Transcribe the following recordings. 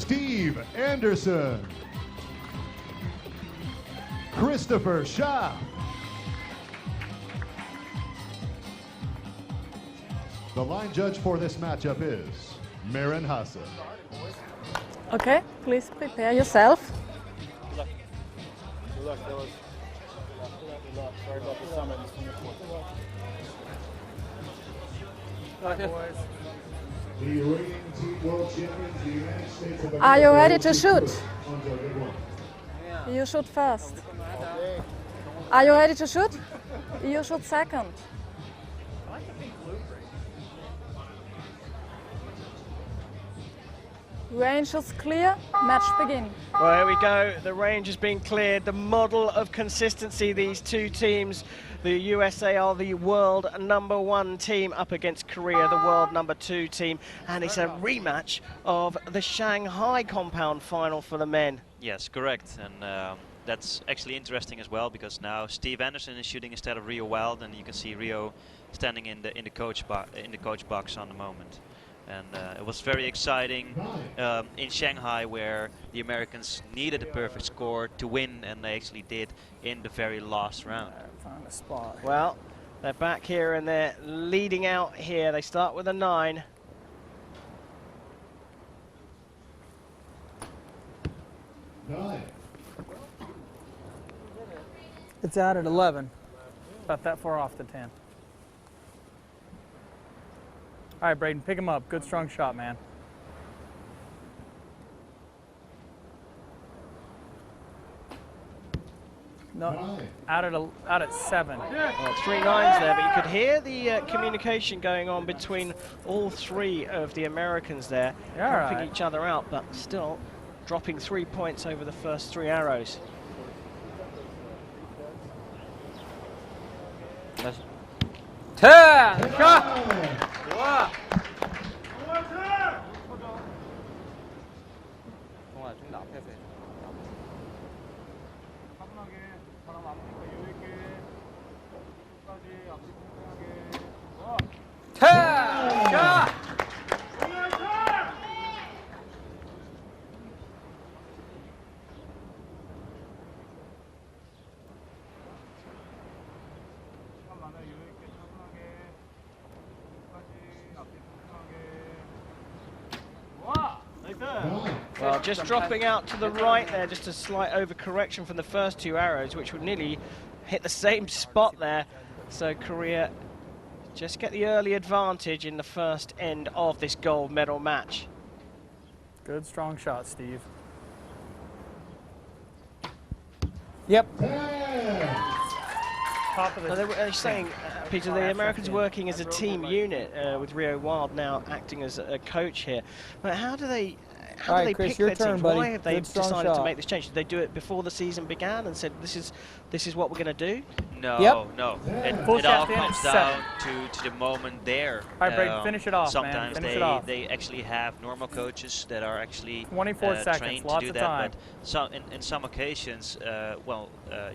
Steve Anderson, Christopher Schaaf, the line judge for this matchup is Maren Hasse. Okay, please prepare yourself. Good luck. Good luck. That was good luck. Sorry about the summit. The reigning team world champions, the United States of America. Are you ready to shoot? You shoot first. Are you ready to shoot? You shoot second. Range is clear, match begin. Well, here we go. The range has been cleared. The model of consistency, these two teams. The USA are the world #1 team up against Korea, the world #2 team. And it's a rematch of the Shanghai compound final for the men. Yes, correct. And that's actually interesting as well, because now Steve Anderson is shooting instead of Rio Wild, and you can see Rio standing in the coach box on the moment. And it was very exciting in Shanghai, where the Americans needed a perfect score to win, and they actually did in the very last round. Find a spot. Well, they're back here and they're leading out here. They start with a 9. It's out at 11. About that far off the 10. All right, Braden, pick him up. Good, strong shot, man. No, out at 7. Well, 3 9s there, but you could hear the communication going on between all 3 of the Americans there, helping right. each other out, but still dropping 3 points over the first 3 arrows. Well, just dropping out to the right there, just a slight overcorrection from the first 2 arrows, which would nearly hit the same spot there. So Korea just get the early advantage in the first end of this gold medal match. Good, strong shot, Steve. Yep. Top of the So they were saying, Peter, the Americans working as a team unit with Rio Wild now acting as a coach here. But how do they Chris, pick your their turn, teams? buddy. Why have they Good, strong decided to shot. make this change? Did they do it before the season began and said this is what we're going to do? No, Yep. no. Full It all shot in, comes 7. down to the moment there. All right, Braden, finish it off, man. Sometimes Finish it off. they actually have normal coaches that are actually 24 seconds, trained to lots do of that. time. But in some occasions,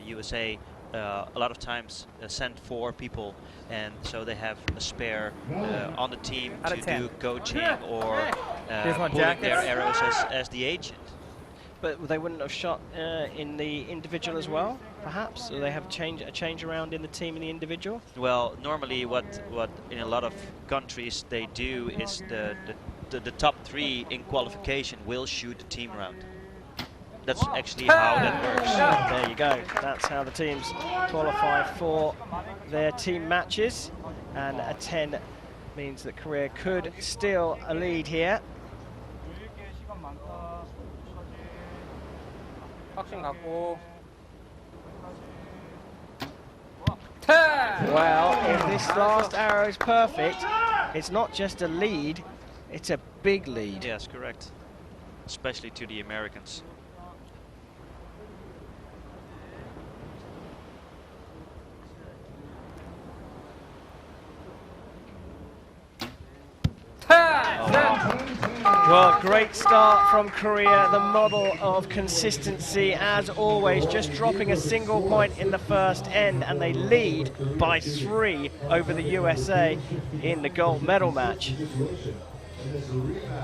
USA a lot of times send 4 people, and so they have a spare on the team Out to of 10. do coaching or Here's my pulling their jackets. arrows as the agent. But they wouldn't have shot in the individual as well, perhaps? So they have a change around in the team and the individual? Well, normally what in a lot of countries they do is the top 3 in qualification will shoot the team round. That's actually how that works. There you go. That's how the teams qualify for their team matches. And a 10 means that Korea could steal a lead here. Well, if this last arrow is perfect, it's not just a lead, it's a big lead. Yes, correct. Especially to the Americans. Well, great start from Korea, the model of consistency as always, just dropping a single point in the first end, and they lead by 3 over the USA in the gold medal match.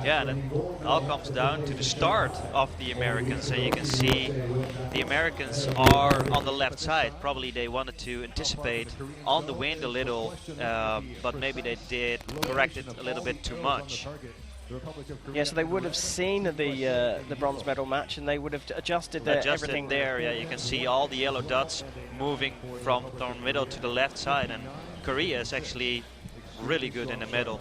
Yeah, and it all comes down to the start of the Americans. And you can see the Americans are on the left side. Probably they wanted to anticipate on the wind a little, but maybe they did correct it a little bit too much. Yeah, so they would have seen the bronze medal match and they would have adjusted everything there. Yeah, you can see all the yellow dots moving from the middle to the left side, and Korea is actually really good in the middle.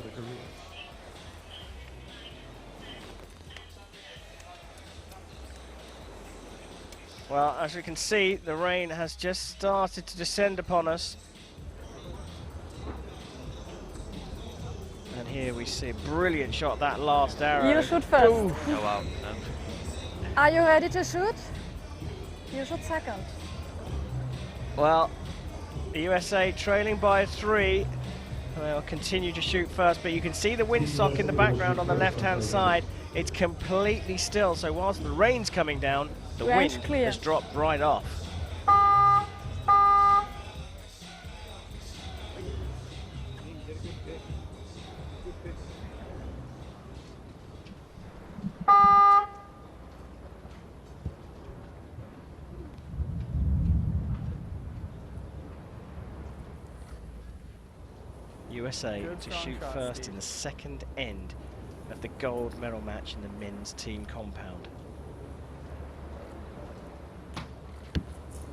Well, as we can see, the rain has just started to descend upon us. And here we see a brilliant shot, that last arrow. You shoot first. Oh wow. Are you ready to shoot? You shoot second. Well, the USA trailing by 3. They'll continue to shoot first, but you can see the windsock in the background on the left-hand side. It's completely still, so whilst the rain's coming down, the wind has dropped right off. USA to shoot first in the second end of the gold medal match in the men's team compound.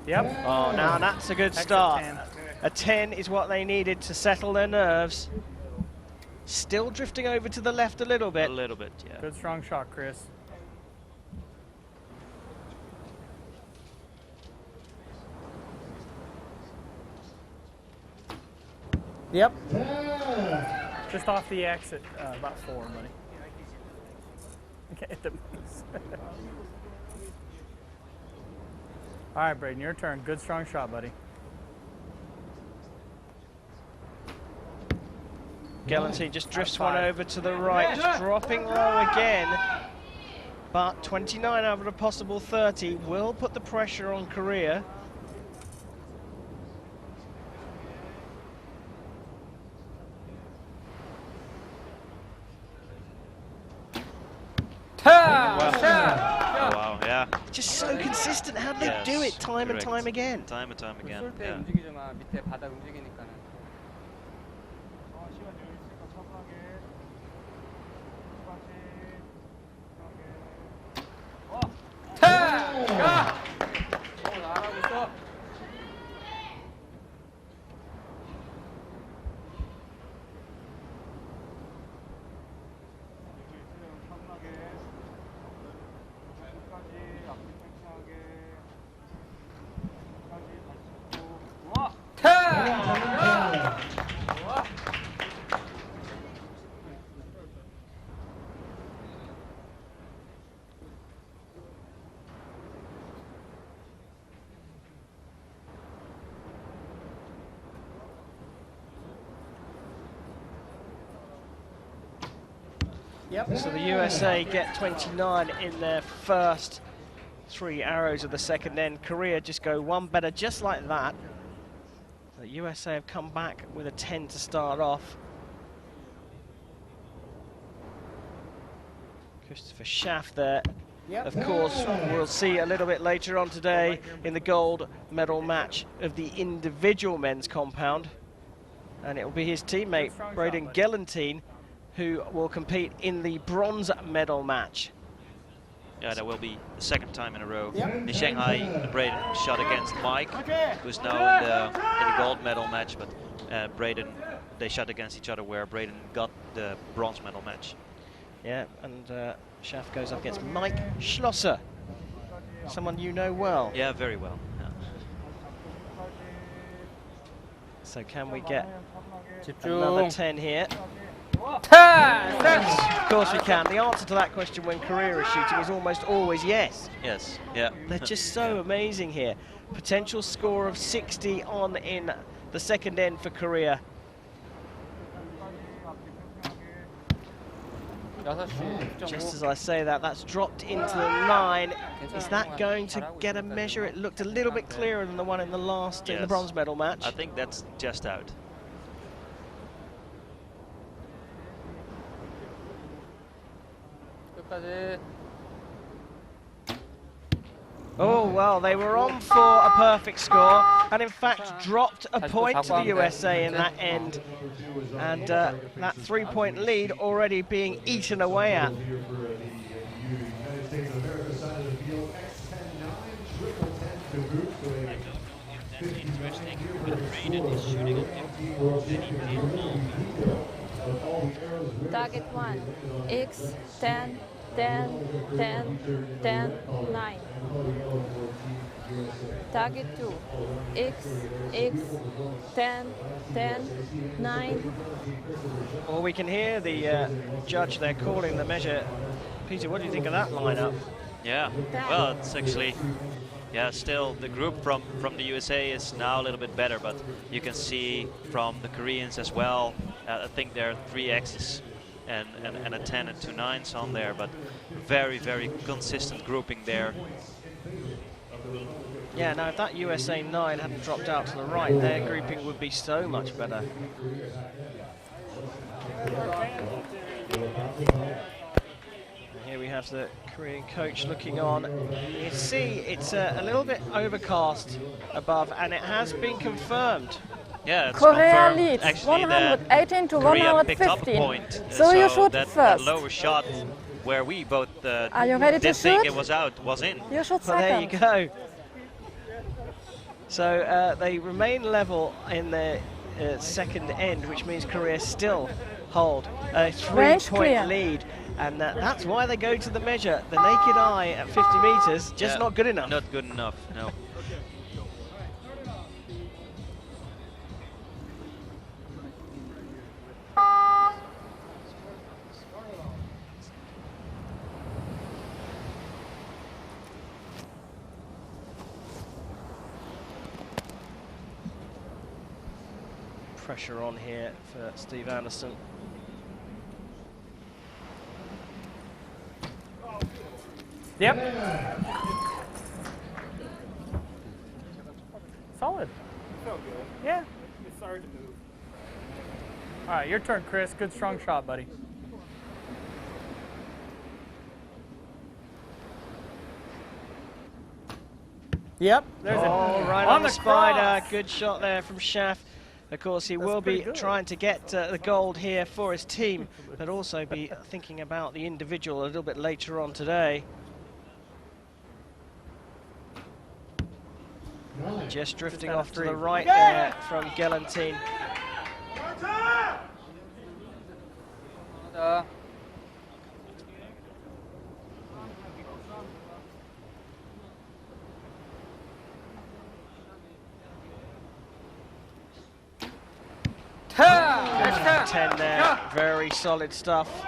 Yep. Oh, now that's a good start. A 10 is what they needed to settle their nerves. Still drifting over to the left a little bit. A little bit, yeah. Good strong shot, Chris. Yep. Just off the exit, about 4, buddy. Okay, the All right, Braden, your turn. Good strong shot, buddy. Galantine just drifts one over to the right, just dropping low again. But 29 out of a possible 30 will put the pressure on Korea. Wow, yeah. Just so consistent. How do they do it time and time again? Time and time again. Yeah. Yep. So the USA get 29 in their first 3 arrows of the second end. Korea just go one better just like that. The USA have come back with a 10 to start off. Christopher Schaff there. Yep. Of course, we'll see a little bit later on today in the gold medal match of the individual men's compound. And it will be his teammate, Braden Galantine, who will compete in the bronze medal match. Yeah, that will be the second time in a row. In Shanghai, Braden shot against Mike, who's now in the gold medal match, but Braden, they shot against each other where Braden got the bronze medal match. Yeah, and Schaff goes up against Mike Schlosser, someone you know well. Yeah, very well. Yeah. So can we get another 10 here? Yes, of course we can. The answer to that question when Korea is shooting is almost always yes. Yes, yeah. They're just so amazing here. Potential score of 60 on in the second end for Korea. Just as I say that, that's dropped into the line. Is that going to get a measure? It looked a little bit clearer than the one in the last, in the bronze medal match. I think that's just out. Oh, well, they were on for a perfect score and, in fact, dropped a point to the USA in that end. And that 3-point lead already being eaten away at. Interesting with Braden is shooting on Target 1, X, 10, 10, 10, 10, 9. Target 2, X, 10, 10, 9. Well, we can hear the judge there calling the measure. Peter, what do you think of that lineup? Yeah, well, it's actually, yeah, still the group from the USA is now a little bit better, but you can see from the Koreans as well. I think there are 3 X's and a 10 and 2 9s on there, but very consistent grouping there. Yeah, now if that USA 9 hadn't dropped out to the right, their grouping would be so much better. Here we have the Korean coach looking on. You see it's a little bit overcast above, and it has been confirmed. Yeah, it's Korea confirmed leads actually 118 to Korea picked up a 115. point. So you shoot that first. lower shot where we both Are you ready to didn't think shoot? it was out was in. You shoot Well, there second. you go. So they remain level in the second end, which means Korea still hold a 3-point lead. And that's why they go to the measure. The naked eye at 50 meters, just not good enough. Not good enough, no. Pressure on here for Steve Anderson. Yep. Solid. Felt good. Yeah. It's started to move. All right, your turn, Chris. Good strong shot, buddy. Yep. There's Right on the spider. Good shot there from Schaff. Of course, he will be trying to get the gold here for his team, but also be thinking about the individual a little bit later on today. Just drifting off to the right there from Gelantine. Good 10 there, very solid stuff.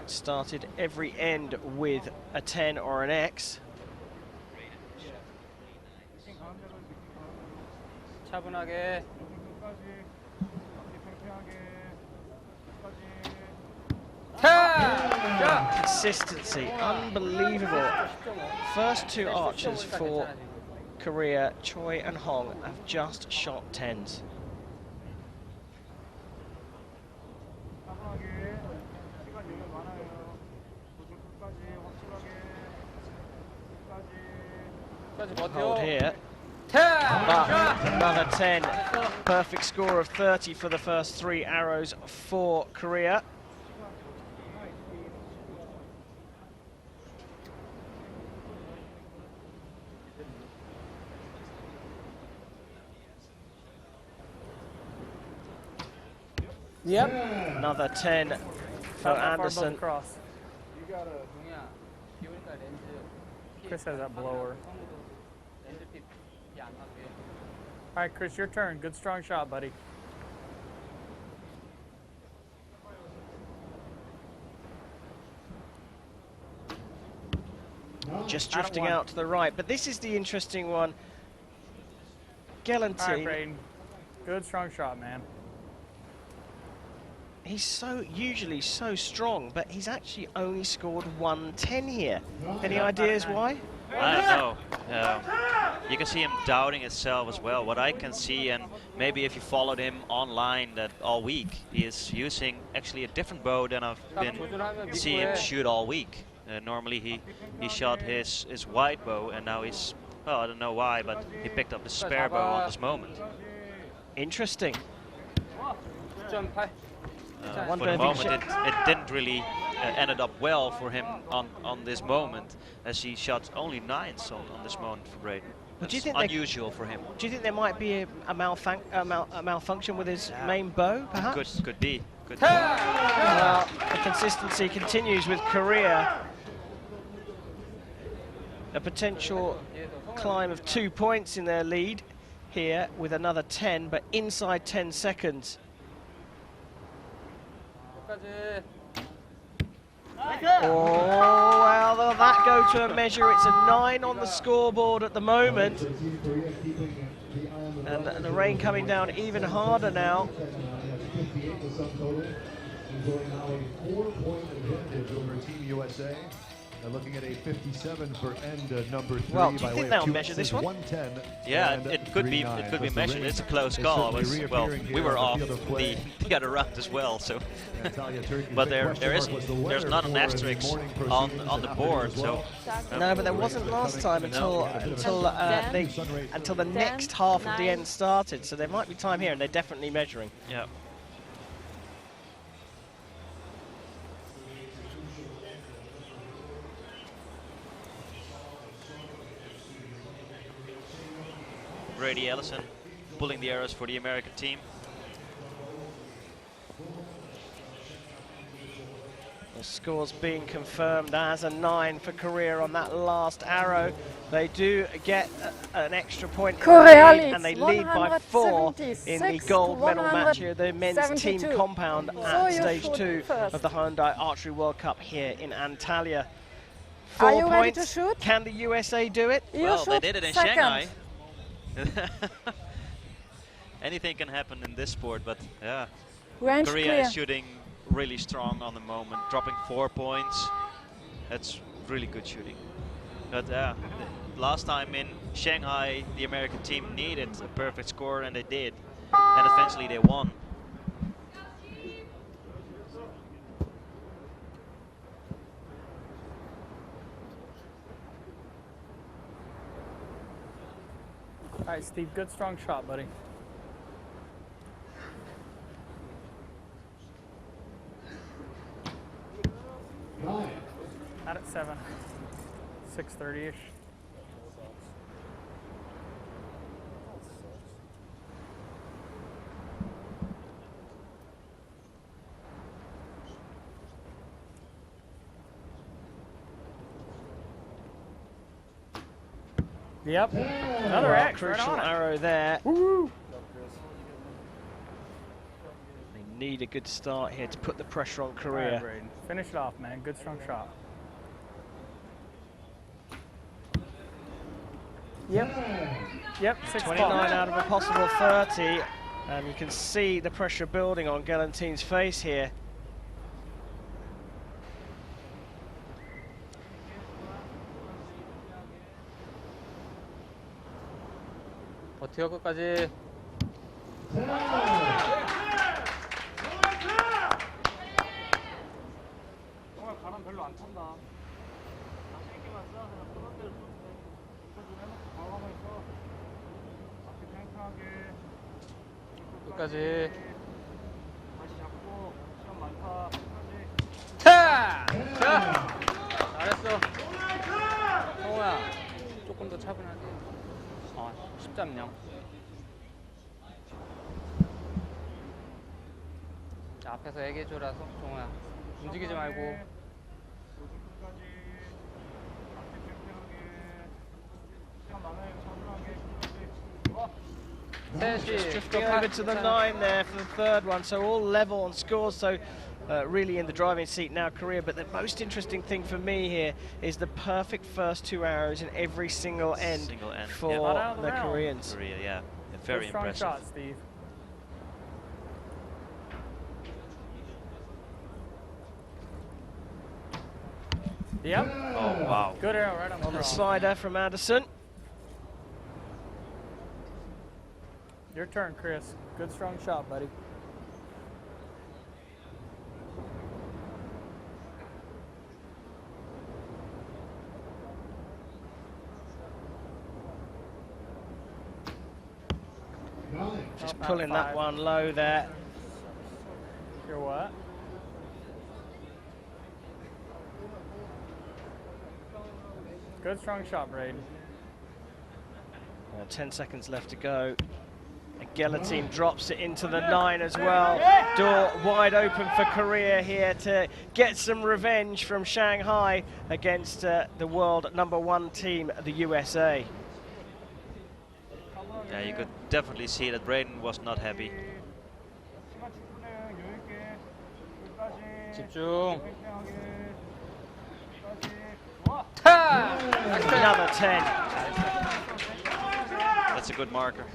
Started every end with a 10 or an X. 차분하게. Consistency, unbelievable. First 2 archers for Korea, Choi and Hong, have just shot 10s. Hold here. But another 10. Perfect score of 30 for the first 3 arrows for Korea. Yep. Another 10 for Anderson. Cross. Chris has that blower. All right, Chris, your turn. Good strong shot, buddy. Just drifting out to the right, but this is the interesting one. Gelantine. All right, Braden. Good strong shot, man. He's usually so strong, but he's actually only scored 110 here. Any ideas why? I don't know. You can see him doubting himself as well. What I can see, and maybe if you followed him online that all week, he is using actually a different bow than I've been seeing him shoot all week. Normally he shot his wide bow, and now he's, well, I don't know why, but he picked up the spare bow on this moment. Interesting. For the moment, it didn't really ended up well for him on this moment, as he shot only 9s on this moment for Braden. That's unusual for him. Do you think there might be a malfunction with his main bow, perhaps? Could be. Well, the consistency continues with Korea. A potential climb of 2 points in their lead here with another 10, but inside 10 seconds. Oh, well, will that go to a measure? It's a 9 on the scoreboard at the moment. And the rain coming down even harder now. Team USA. They're looking at a 57 for end number 3. Well, do you think they'll measure this one? 110. Yeah, it could be measured. It's a close call. Well, we were off the other round as well, so. But there's not an asterisk on the board, so. No, but there wasn't last time until the next half of the end started. So there might be time here, and they're definitely measuring. Yeah. Brady Ellison pulling the arrows for the American team. The score's being confirmed as a 9 for Korea on that last arrow. They do get an extra point in the lead, and they lead by 4 in the gold medal match here, the men's team compound at stage 2 of the Hyundai Archery World Cup here in Antalya. 4 points. Ready to shoot? Can the USA do it? Well, they did it in Shanghai. Anything can happen in this sport, but yeah, Range Korea clear. is shooting really strong on the moment, dropping 4 points. That's really good shooting. But last time in Shanghai, the American team needed a perfect score, and they did, and eventually they won. All right, Steve, good strong shot, buddy. Out at 7, 6:30-ish. Yep, another X, Crucial right on arrow there. Woo! They need a good start here to put the pressure on Korea. All right, Braden. Finish it off, man. Good strong shot. Yep, 6 29 out of a possible 30, and you can see the pressure building on Galantine's face here. 버텨 끝까지. 정말 바람 별로 안 탄다. 세게만 쏴. 그냥 편한 대로 해놓고 과감하게 쏴. 앞에 팽팽하게. 끝까지. 다시 잡고 시간 많다. 끝까지. 자! 잘했어. 성호야, 조금 더 차분하게. 10.0. 앞에서 얘기해줘라, 정호야. 움직이지 말고. Just drifting over to the 9 there for the third one, so all level on scores, so really in the driving seat now, Korea. But the most interesting thing for me here is the perfect first 2 arrows in every single end for the Koreans. Korea, yeah, very impressive. Strong shot, Steve. Yep. Oh, wow. Good arrow right on the On the draw. slider from Anderson. Your turn, Chris. Good strong shot, buddy. Just pulling that one low there. You're what? Good strong shot, Braden. 10 seconds left to go. The Guillotine drops it into the 9 as well. Door wide open for Korea here to get some revenge from Shanghai against the world #1 team, the USA. Yeah, you could definitely see that Braden was not happy. 집중. Another 10. That's a good marker.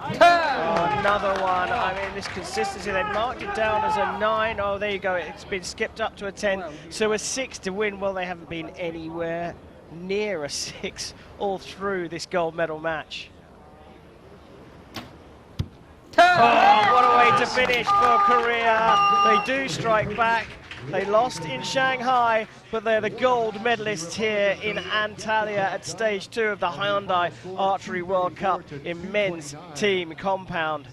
Oh, another one. I mean, this consistency, they marked it down as a 9. Oh, there you go. It's been skipped up to a 10. So a 6 to win. Well, they haven't been anywhere near a 6 all through this gold medal match. Oh, what a way to finish for Korea. They do strike back. They lost in Shanghai, but they're the gold medalists here in Antalya at stage 2 of the Hyundai Archery World Cup in men's team compound.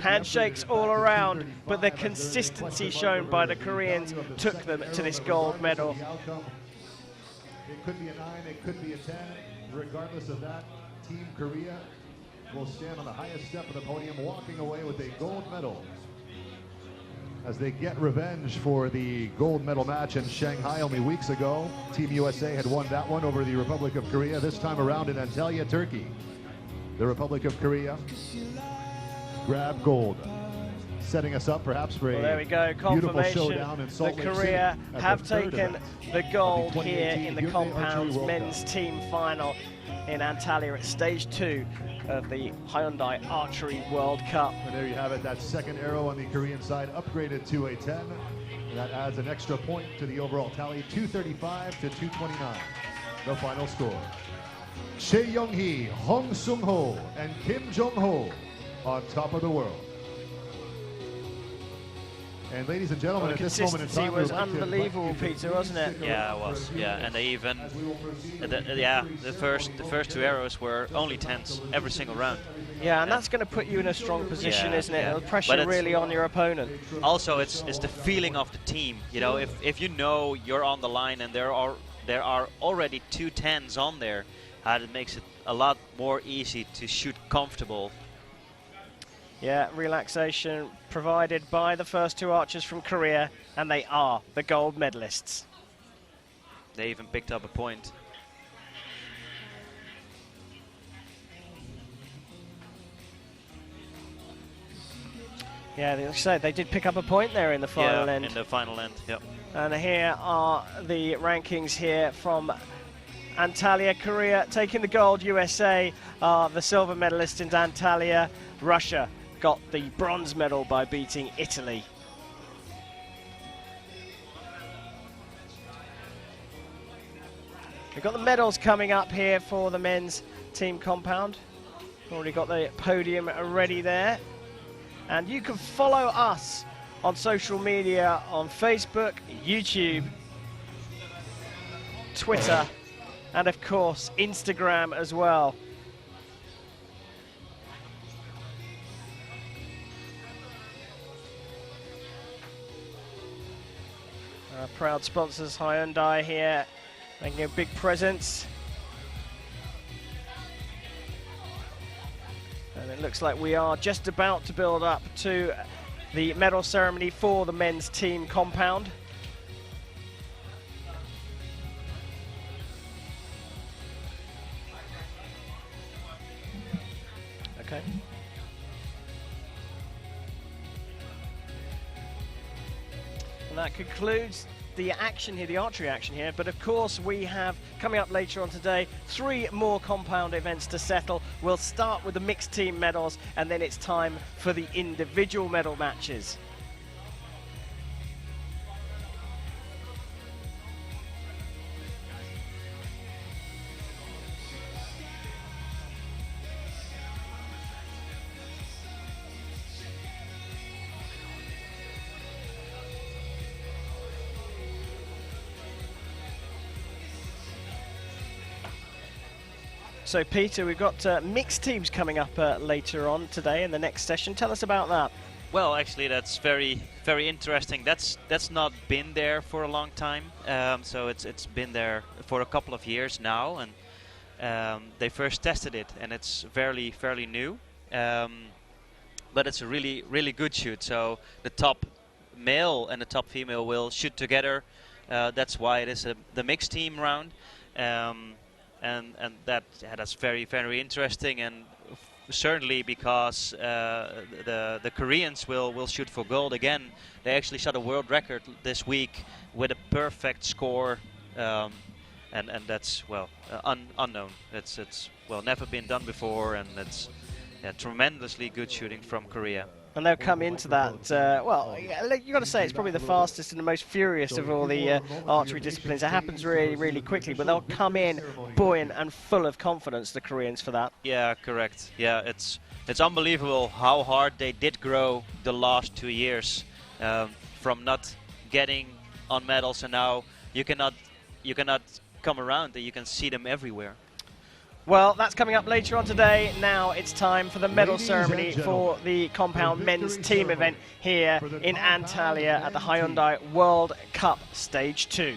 Handshakes all around, but the consistency shown by the Koreans took them to this gold medal. It could be a 9, it could be a 10. Regardless of that, Team Korea will stand on the highest step of the podium, walking away with a gold medal as they get revenge for the gold medal match in Shanghai only weeks ago. Team USA had won that one over the Republic of Korea. This time around in Antalya, Turkey, the Republic of Korea grabbed gold, setting us up perhaps for Well, there we go, beautiful confirmation showdown in Salt that Lake Korea City at have the third taken event the gold of the here 2018 in the Hyundai compounds Archery World men's Cup. team final in Antalya at stage 2 of the Hyundai Archery World Cup. And there you have it, that second arrow on the Korean side upgraded to a 10. And that adds an extra point to the overall tally, 235 to 229. The final score. Chae Young-hee, Hong Sung-ho, and Kim Jong-ho on top of the world. And ladies and gentlemen, Well, at the this moment in consistency time, was we'd like to invite unbelievable, you to Peter, wasn't it? Yeah, it was. Yeah, and they even, the first 2 arrows were only 10s every single round. Yeah, and that's going to put you in a strong position, Yeah, isn't it? yeah. It'll But pressure it's- really on your opponent. Also, it's the feeling of the team. You know, if you know you're on the line and there are already 2 10s on there, it makes it a lot more easy to shoot comfortable. Yeah, relaxation provided by the first 2 archers from Korea, and they are the gold medalists. They even picked up a point. Yeah, like I said, they did pick up a point there in the final end. In the final end, yep. And here are the rankings here from Antalya, Korea taking the gold. USA are the silver medalists in Antalya. Russia got the bronze medal by beating Italy. We've got the medals coming up here for the men's team compound. Already got the podium ready there. And you can follow us on social media on Facebook, YouTube, Twitter, and of course Instagram as well. Our proud sponsors Hyundai here, making a big presence. And it looks like we are just about to build up to the medal ceremony for the men's team compound. Okay. And that concludes the action here, the archery action here. But of course, we have coming up later on today 3 more compound events to settle. We'll start with the mixed team medals, and then it's time for the individual medal matches. So Peter, we've got mixed teams coming up later on today in the next session. Tell us about that. Well, actually, that's very interesting. That's not been there for a long time. So it's been there for a couple of years now, and they first tested it, and it's fairly new. But it's a really good shoot. So the top male and the top female will shoot together. That's why it is the mixed team round. And that's very interesting, and certainly because the Koreans will shoot for gold again. They actually shot a world record this week with a perfect score, and that's unknown. It's never been done before, and it's tremendously good shooting from Korea. And they'll come into that, you've got to say it's probably the fastest and the most furious of all the archery disciplines. It happens really quickly, but they'll come in buoyant and full of confidence, the Koreans, for that. Yeah, correct. Yeah, it's unbelievable how hard they did grow the last 2 years, from not getting on medals, and now you cannot come around. You can see them everywhere. Well, that's coming up later on today. Now it's time for the medal ceremony for the compound men's team event here in Antalya at the Hyundai World Cup Stage 2.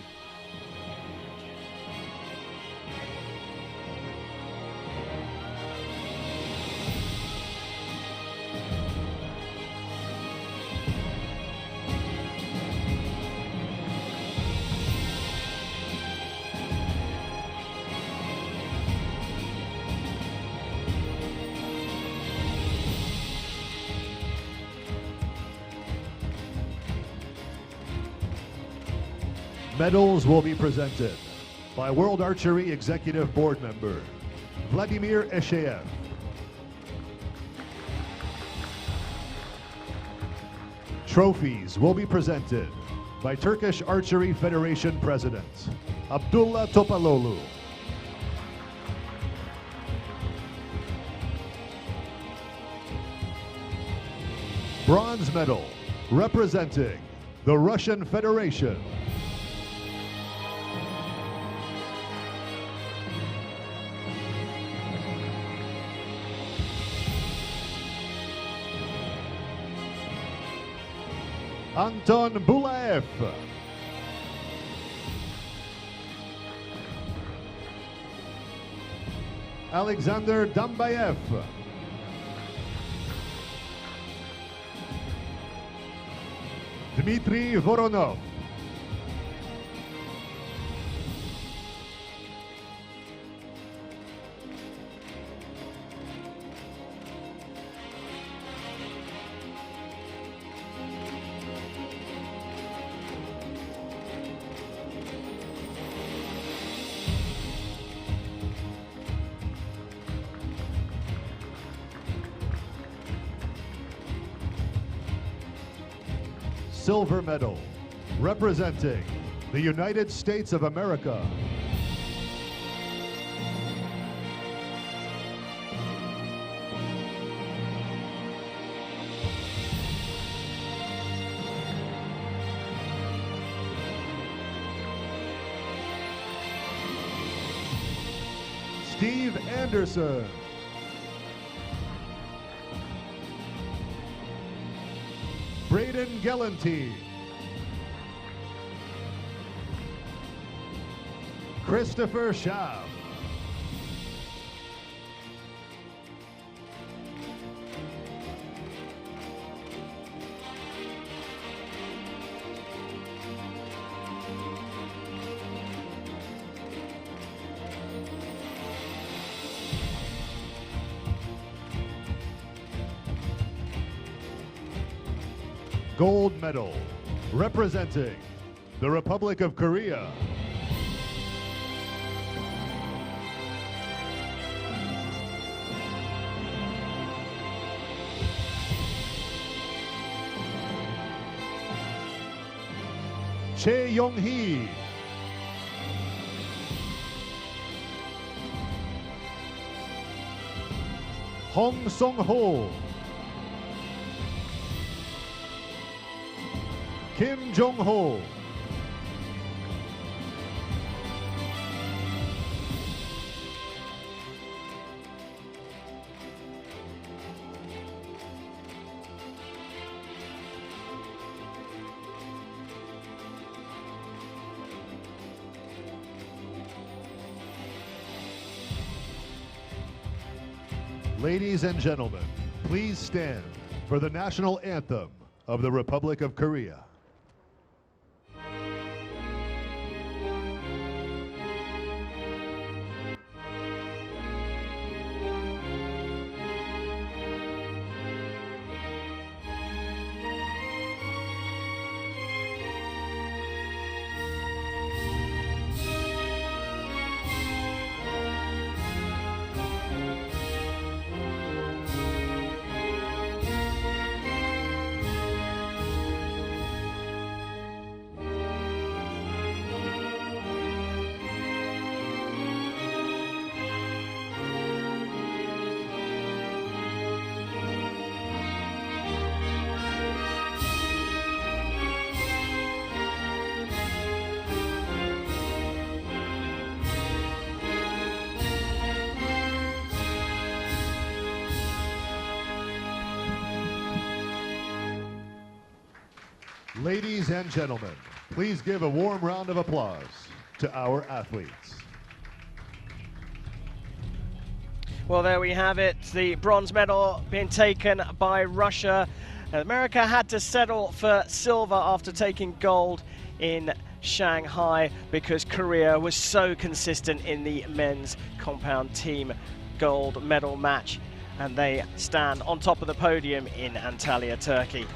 Medals will be presented by World Archery Executive Board Member Vladimir Esheyev. Trophies will be presented by Turkish Archery Federation President Abdullah Topaloglu. Bronze medal representing the Russian Federation. Anton Bulaev. Alexander Dambayev. Dmitry Voronov. Silver medal representing the United States of America. Steve Anderson. Braden Gellanty. Christopher Schaaf. Gold medal representing the Republic of Korea. Chae Yong-hee. Hong Song-ho. Kim Jong-ho. Ladies and gentlemen, please stand for the national anthem of the Republic of Korea. Ladies and gentlemen, please give a warm round of applause to our athletes. Well, there we have it, the bronze medal being taken by Russia. America had to settle for silver after taking gold in Shanghai because Korea was so consistent in the men's compound team gold medal match, and they stand on top of the podium in Antalya, Turkey.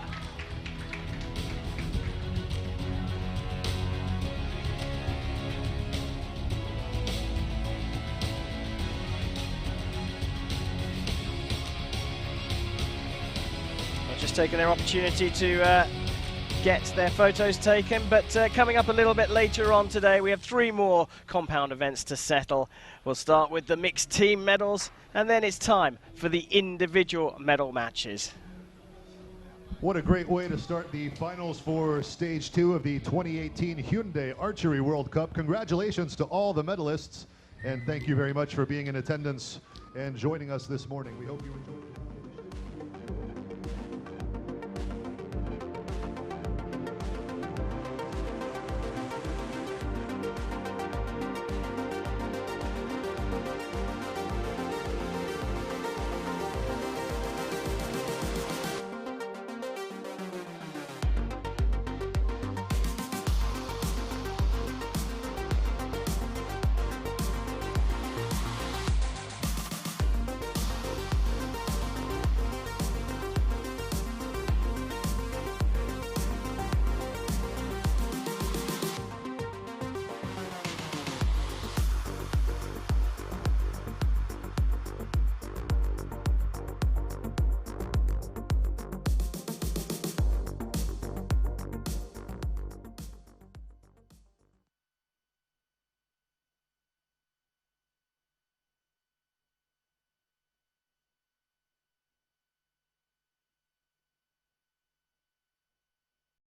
Just taking their opportunity to get their photos taken, but coming up a little bit later on today, we have 3 more compound events to settle. We'll start with the mixed team medals, and then it's time for the individual medal matches. What a great way to start the finals for stage 2 of the 2018 Hyundai Archery World Cup. Congratulations to all the medalists, and thank you very much for being in attendance and joining us this morning. We hope you enjoyed it.